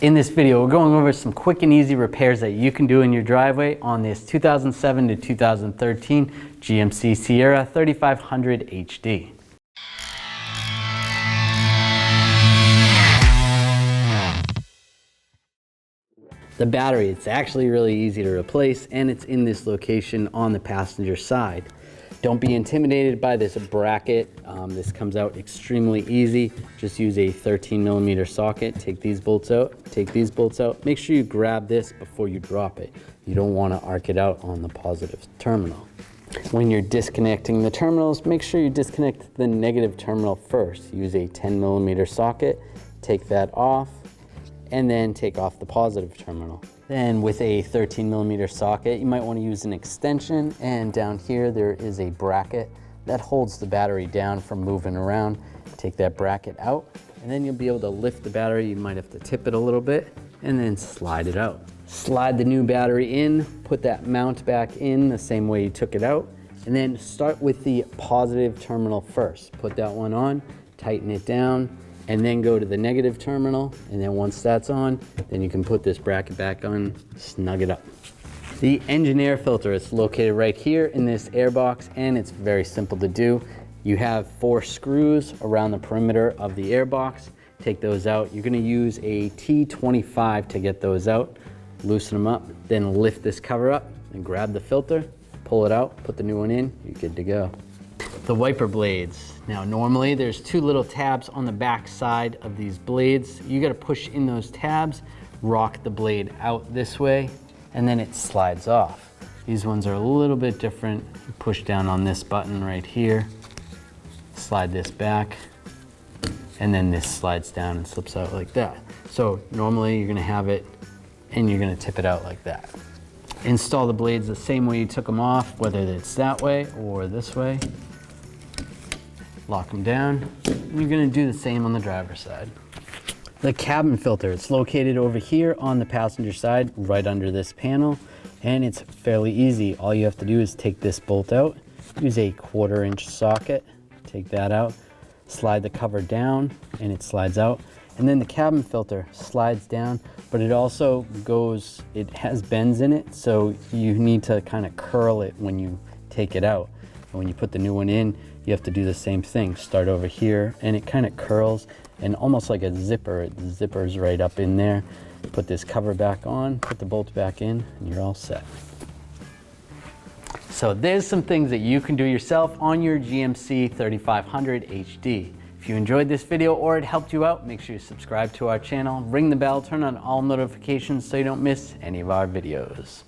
In this video, we're going over some quick and easy repairs that you can do in your driveway on this 2007 to 2013 GMC Sierra 3500 HD. The battery, it's actually really easy to replace, and it's in this location on the passenger side. Don't be intimidated by this bracket. This comes out extremely easy. Just use a 13mm socket. Take these bolts out, take these bolts out. Make sure you grab this before you drop it. You don't want to arc it out on the positive terminal. When you're disconnecting the terminals, make sure you disconnect the negative terminal first. Use a 10mm socket, take that off, and then take off the positive terminal. Then with a 13mm socket, you might want to use an extension, and down here there is a bracket that holds the battery down from moving around. Take that bracket out, and then you'll be able to lift the battery. You might have to tip it a little bit, and then slide it out. Slide the new battery in, put that mount back in the same way you took it out, and then start with the positive terminal first. Put that one on, tighten it down, and then go to the negative terminal, and then once that's on, then you can put this bracket back on, snug it up. The engine air filter is located right here in this air box, and it's very simple to do. You have 4 screws around the perimeter of the air box. Take those out. You're gonna use a T25 to get those out. Loosen them up, then lift this cover up and grab the filter, pull it out, put the new one in, you're good to go. The wiper blades. Now normally there's 2 little tabs on the back side of these blades. You gotta push in those tabs, rock the blade out this way, and then it slides off. These ones are a little bit different. You push down on this button right here, slide this back, and then this slides down and slips out like that. So normally you're gonna have it and you're gonna tip it out like that. Install the blades the same way you took them off, whether it's that way or this way. Lock them down. You're gonna do the same on the driver's side. The cabin filter, it's located over here on the passenger side, right under this panel, and it's fairly easy. All you have to do is take this bolt out, use a 1/4" socket, take that out, slide the cover down, and it slides out. And then the cabin filter slides down, but it also goes, it has bends in it, so you need to kind of curl it when you take it out. And when you put the new one in, you have to do the same thing. Start over here, and it kind of curls, and almost like a zipper, it zippers right up in there. Put this cover back on, put the bolts back in, and you're all set. So there's some things that you can do yourself on your GMC 3500 HD. If you enjoyed this video or it helped you out, make sure you subscribe to our channel, ring the bell, turn on all notifications so you don't miss any of our videos.